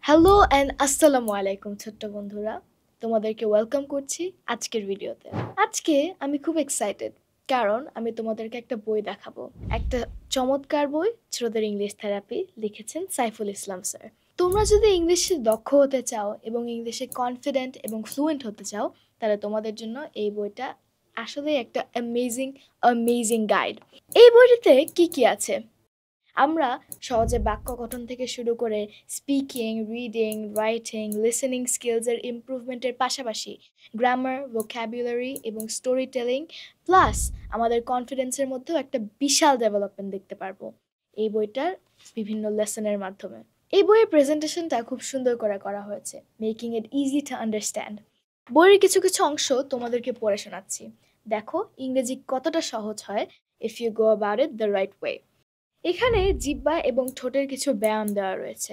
Hello and আসসালামু আলাইকুম ছোট্ট বন্ধুরা, তোমাদেরকে ওয়েলকাম করছি আজকের ভিডিওতে। আজকে আমি খুব এক্সাইটেড কারণ আমি তোমাদেরকে একটা বই দেখাবো। একটা চমৎকার বই, ছোটদের ইংলিশ থেরাপি, লিখেছেন সাইফুল ইসলাম স্যার। তোমরা যদি ইংলিশে দক্ষ হতে চাও এবং ইংলিশে কনফিডেন্ট এবং ফ্লুয়েন্ট হতে চাও, তাহলে তোমাদের জন্য এই বইটা আসলে একটা অ্যামেজিং গাইড। এই বইটিতে কি কি আছে? আমরা সহজে বাক্য গঠন থেকে শুরু করে স্পিকিং, রিডিং, রাইটিং, লিসেনিং স্কিলসের ইমপ্রুভমেন্টের পাশাপাশি গ্রামার, ভোক্যাবুলারি এবং স্টোরি টেলিং প্লাস আমাদের কনফিডেন্সের মধ্যেও একটা বিশাল ডেভেলপমেন্ট দেখতে পারবো এই বইটার বিভিন্ন লেসনের মাধ্যমে। এই বইয়ের প্রেজেন্টেশনটা খুব সুন্দর করে করা হয়েছে, making it easy to understand. বইয়ের কিছু কিছু অংশ তোমাদেরকে পড়ে শোনাচ্ছি। দেখো ইংরেজি কতটা সহজ হয় if you go about it the right way. এখানে জিহ্বা এবং ঠোঁটের কিছু ব্যায়াম দেওয়া রয়েছে।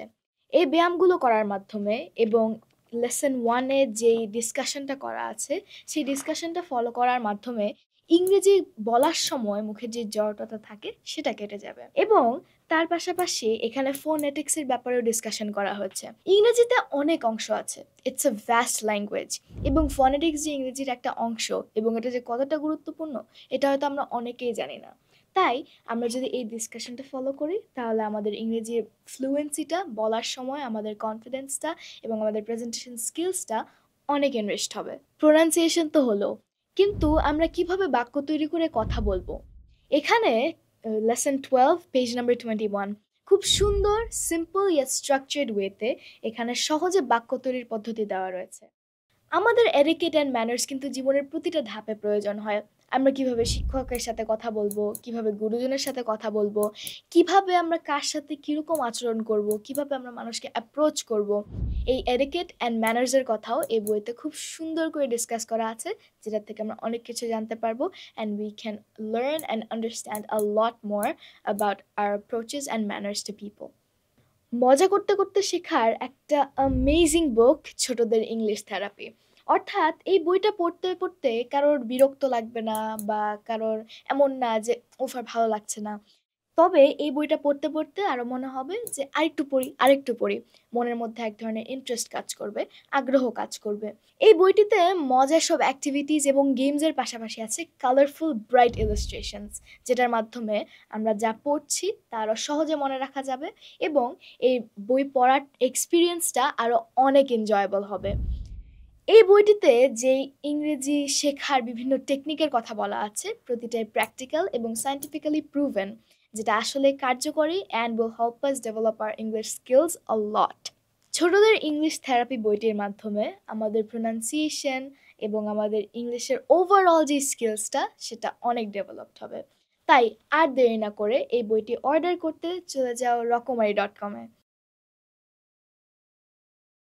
এই ব্যায়ামগুলো করার মাধ্যমে এবং লেসন ওয়ানে যেই ডিসকাশনটা করা আছে সেই ডিসকাশনটা ফলো করার মাধ্যমে ইংরেজি বলার সময় মুখে যে জড়তা থাকে সেটা কেটে যাবে। এবং তার পাশাপাশি এখানে ফোনেটিক্সের ব্যাপারেও ডিসকাশন করা হয়েছে। ইংরেজিতে অনেক অংশ আছে, ইটস আ ভ্যাস্ট ল্যাঙ্গুয়েজ, এবং ফোনেটিক্স যে ইংরেজির একটা অংশ এবং এটা যে কতটা গুরুত্বপূর্ণ এটা হয়তো আমরা অনেকেই জানি না। তাই আমরা যদি এই ডিসকাশনটা ফলো করি তাহলে আমাদের ইংরেজি ফ্লুয়েন্সিটা বলার সময়, আমাদের কনফিডেন্সটা এবং আমাদের প্রেজেন্টেশন স্কিলসটা অনেক এনরিচড হবে। প্রোনাউন্সিয়েশন তো হলো, কিন্তু আমরা কিভাবে বাক্য তৈরি করে কথা বলবো? এখানে লেসন 12 পেজ নাম্বার 21 খুব সুন্দর, সিম্পল ইয়া স্ট্রাকচার্ড ওয়েতে এখানে সহজে বাক্য তৈরির পদ্ধতি দেওয়া রয়েছে। আমাদের এটিকেট অ্যান্ড ম্যানার্স কিন্তু জীবনের প্রতিটা ধাপে প্রয়োজন হয়। আমরা কিভাবে শিক্ষকের সাথে কথা বলবো, কিভাবে গুরুজনের সাথে কথা বলবো, কিভাবে আমরা কার সাথে কীরকম আচরণ করব, কিভাবে আমরা মানুষকে অ্যাপ্রোচ করব, এই এটিকেট অ্যান্ড ম্যানার্সের কথাও এই বইতে খুব সুন্দর করে ডিসকাস করা আছে, যেটা থেকে আমরা অনেক কিছু জানতে পারবো and we can learn and understand a lot more about our approaches and manners to people. মজা করতে করতে শেখার একটা অ্যামেজিং বুক, ছোটদের ইংলিশ থেরাপি। অর্থাৎ এই বইটা পড়তে পড়তে কারোর বিরক্ত লাগবে না, বা কারোর এমন না যে ওফ আর ভালো লাগছে না। তবে এই বইটা পড়তে পড়তে আরও মনে হবে যে আরেকটু পড়ি। মনের মধ্যে এক ধরনের ইন্টারেস্ট কাজ করবে, আগ্রহ কাজ করবে। এই বইটিতে মজার সব অ্যাক্টিভিটিস এবং গেমসের পাশাপাশি আছে কালারফুল ব্রাইট ইলাস্ট্রেশনস, যেটার মাধ্যমে আমরা যা পড়ছি তা আরও সহজে মনে রাখা যাবে এবং এই বই পড়ার এক্সপিরিয়েন্সটা আরও অনেক এনজয়েবল হবে। এই বইটিতে যেই ইংরেজি শেখার বিভিন্ন টেকনিকের কথা বলা আছে, প্রতিটাই প্র্যাকটিক্যাল এবং সায়েন্টিফিক্যালি প্রুভেন, যেটা আসলে কার্যকরী and will help us develop our English skills a lot. ছোটদের ইংলিশ থেরাপি বইটির মাধ্যমে আমাদের প্রোনাউন্সিয়েশন এবং আমাদের ইংলিশের ওভারঅল যে স্কিলসটা সেটা অনেক ডেভেলপড হবে। তাই আর দেরি না করে এই বইটি অর্ডার করতে চলে যাও রকমারি.com-এ।